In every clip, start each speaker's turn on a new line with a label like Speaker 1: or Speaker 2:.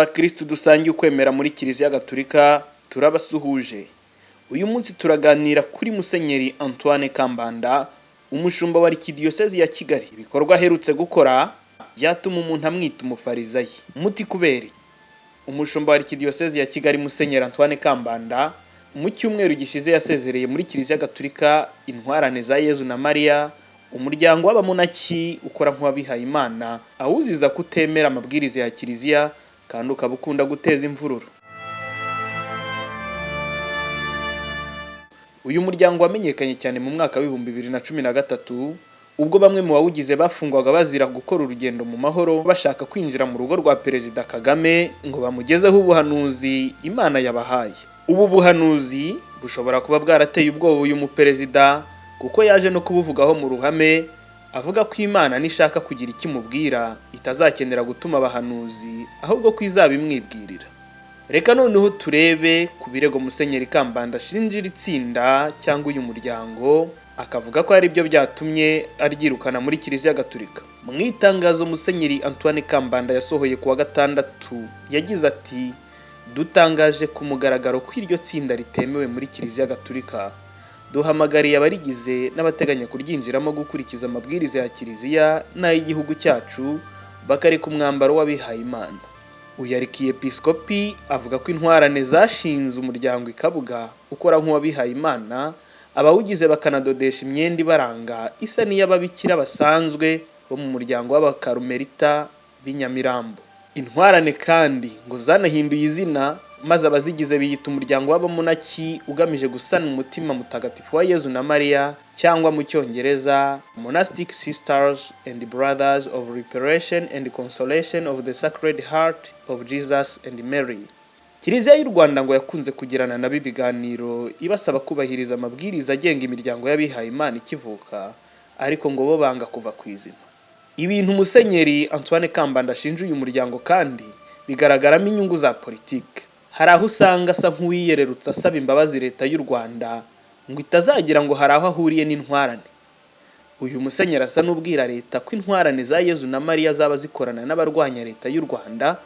Speaker 1: Bakristo dusangiye ukwemera muri Kiliziya Gatolika turabasuhuje. Uyu munsi turaganira kuri Musenyeri Antoine Kambanda, umushumba wa Arikidiyosezi ya Kigali. Ibikorwa aherutse gukora byatuma umuntu amwita umufarizayi. Muti kubera umushumba wa Arikidiyosezi ya Kigali Musenyeri Antoine Kambanda mu cyumweru gishize yasezereye muri Kiliziya Gatolika intwarane za Yezu na Mariya, umuryango w'abamonaki ukora nk'uwabihaye Imana, awuziza kutemera amabwiriza ya Kiliziya kandi ukaba ukunda guteza imvururu. Uyu muryango wamenyekanye cyane mu mwaka wa 2013 ubwo bamwe mu bawugize bafungwaga bazira gukora urugendo mu mahoro bashaka kwinjira mu rugo rwa Perezida Kagame ngo bamugezeho ubuhanuzi Imana yabahaye. Ubu buhanuzi bushobora kuba bwarateye ubwoba uyu muperezida kuko yaje no kubuvugaho mu ruhame avuga ko Imana nishaka kugira ikimubwira itazakenera gutuma abahanuzi ahubwo ko izabimwibwirira. Reka noneho turebe ku birego Musenyeri Kambanda ashinjira itsinda cyangwa uyu muryango, akavuga ko ari byo byatumye aryirukana muri Kiliziya Gatolika. Mu itangazo Musenyeri Antoine Kambanda yasohoye kuwa gatandatu yagize ati: dutangaje ku mugaragaro ko iryo tsinda ritemewe muri Kiliziya Gatolika. Duhamagariye abarigize n'abateganya kuryinjiramo gukurikiza amabwiriza ya Kiliziya n'ay'igihugu cyacu bakareka umwambaro w'abihaye Imana. Uyu Arikiepiskopi avuga ko intwarane zashinze umuryango ikabuga ukora nk'uwabihaye Imana, abawugize bakanadodesha imyenda ibaranga isa n'iy'ababikira basanzwe bo mu muryango w'Abakarumelita b'Inyamirambo. Intwarane kandi ngo zanahinduye izina maze abazigize biyita umuryango w'abamonaki ugamije gusana umutima mutagatifu wa Yezu na Mariya, cyangwa mu Cyongereza Monastic Sisters and Brothers of Reparation and Consolation of the Sacred Heart of Jesus and Mary. Kiliziya y'u Rwanda ngo yakunze kugirana nabo ibiganiro ibasaba kubahiriza amabwiriza agenga imiryango y'abihaye Imana ikivuka, ariko ngo bo banga kuva ku izina. Ibintu Musenyeri Antoine Kambanda ashinja uyu muryango kandi bigaragaramo inyungu za politike. Hari aho usanga asa nk'uwiyererutse asaba imbabazi leta y'u Rwanda ngo itazagira ngo hari aho ahuriye n'intwarane. Uyu musenyeri asa n'ubwira leta ko intwarane za Yezu na Mariya zaba zikorana n'abarwanya leta y'u Rwanda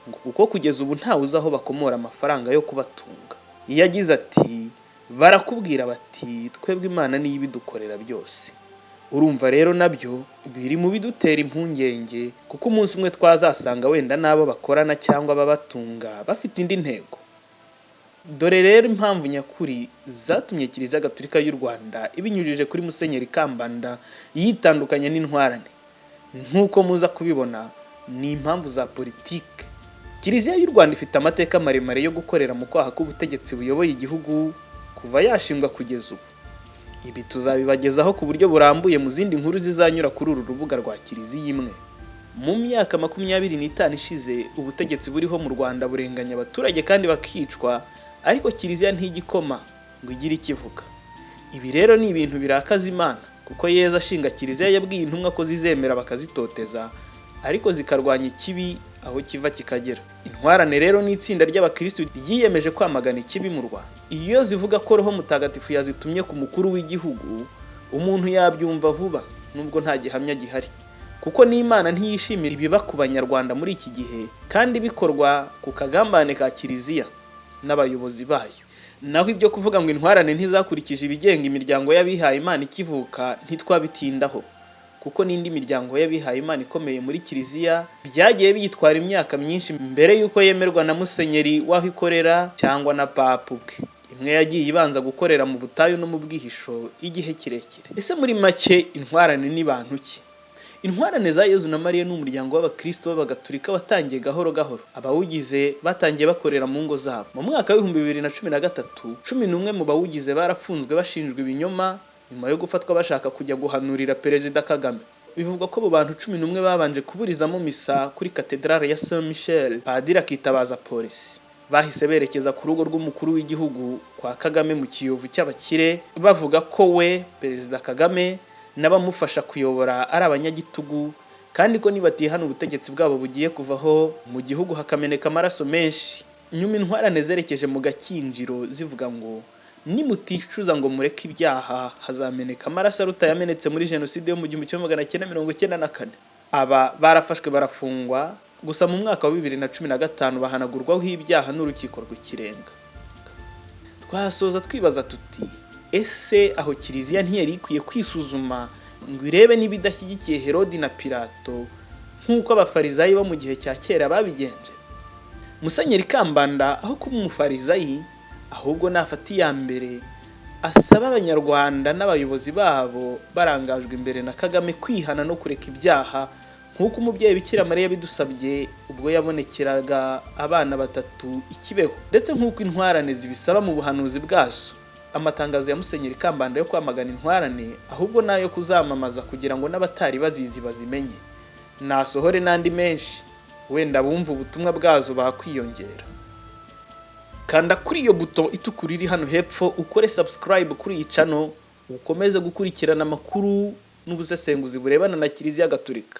Speaker 1: ngo kuko kugeza ubu ntawe uzi aho bakomora amafaranga yo kubatunga. Iyo agize ati: barakubwira bati twebwe Imana niyo ibidukorera byose. Urumva rero nabyo biri mu bidutera impungenge kuko umunsi umwe twazasanga wenda nabo bakorana cyangwa babatunga bafite indi ntego. Dore rero impamvu nyakuri zatumye Kiliziya Gatolika y'u Rwanda ibinyujije kuri Musenyeri Kambanda yitandukanye n'intwarane. Nk'uko muza kubibona ni impamvu za politike. Kiliziya y'u Rwanda ifite amateka maremare yo gukorera mu kwaha k'ubutegetsi buyoboye igihugu kuva yashingwa kugeza ubu. Ibi tuzabibagezaho ku buryo burambuye mu zindi nkuru zizanyura kuri uru rubuga rwa Kiliziya imwe. Mu myaka 25 ishize ubutegetsi buriho mu Rwanda burenganya abaturage kandi bakicwa, ariko Kiliziya ntigikoma ngo igire ikivuga. Ibi rero ni ibintu birakaza Imana kuko Yezu ashinga Kiliziya yabwiye intumwa ko zizemera bakazitoteza, ariko zikarwanya ikibi aho kiva kikagera. Intwarane rero ni itsinda ry'abakristo ryiyemeje kwamagana ikibi mu Rwanda. Iyo zivuga ko Roho Mutagatifu yazitumye ku mukuru w'igihugu, umuntu yabyumva vuba nubwo nta gihamya gihari, kuko n'Imana ntiyishimira ibiba ku Banyarwanda muri iki gihe kandi bikorwa ku kagambane ka Kiliziya n'abayobozi bayo. Naho ibyo kuvuga ngo intwarane ntizakurikije ibigenga imiryango y'abihaye Imana ikivuka ntitwabitindaho, kuko n'indi miryango y'abihaye Imana ikomeye muri Kiliziya byagiye biyitwara imyaka myinshi mbere yuko yemerwa na Musenyeri waho ikorera cyangwa na Papa ubwe. Imwe yagiye ibanza gukorera mu butayu no mu bwihisho igihe kirekire. Ese muri make intwarane ni bantu ki? Intwarane za Yezu na Mariya n'umuryango w'Abakristo b'Abagatolika watangiye gahoro gahoro. Abawugize batangiye bakorera mu ngo zabo. Mu mwaka wa 2013 11 mu bawugize barafunzwe bashinjwe ibinyoma nyuma yo gufatwa bashaka kujya guhanurira Perezida Kagame. Bivugwa ko abo bantu 11 babanje kuburizamo misa kuri Katedrale ya Saint Michel, padiri akitabaza polisi. Bahise berekeza ku rugo rw'umukuru w'igihugu kwa Kagame mu Kiyovu cy'abakire, bavuga ko we Perezida Kagame n'abamufasha kuyobora ari abanyagitugu kandi ko nibatihana ubutegetsi bwabo bugiye kuvaho mu gihugu hakameneka amaraso menshi. Nyuma intwarane zerekeje mu Gakinjiro zivuga ngo nimuticuza ngo mureke ibyaha hazameneka amaraso arutayamenetse muri jenoside yo mu 1994. Aba barafashwe barafungwa gusa mu mwaka wa 2015 bahanagurwaho ibyaha n'urukiko rw'ikirenga. Twasoza twibaza tuti ese aho Kiliziya ntiyari ikwiye kwisuzuma ngo irebe n'ibidashyigikiye Herodi na Pilato nk'uko abafarizayi bo mu gihe cya kera babigenje? Musenyeri Kambanda aho kuba umufarizayi ahubwo nafata iya mbere asaba abanyarwanda n'abayobozi babo barangajwe imbere na Kagame kwihana no kureka ibyaha nk'uko umubyeyi Bikira Mariya bidusabye ubwo yabonekeraga abana 3 ikibeho, ndetse nk'uko intwarane zibisaba mu buhanuzi bwazo. Amatangazo ya Musenyeri Kambanda yo kwamagana intwarane ahubwo nayo kuzamamaza kugira ngo n'abatari bazizi bazimenye. Nasohore n'andi menshi wenda bumva ubutumwa bwazo bakwiyongera. Kanda kuri iyo buto itukura iri hano hepfo ukore subscribe kuri iyi channel ukomeze gukurikirana amakuru n'ubusesenguzi burebana na Kiliziya Gatolika.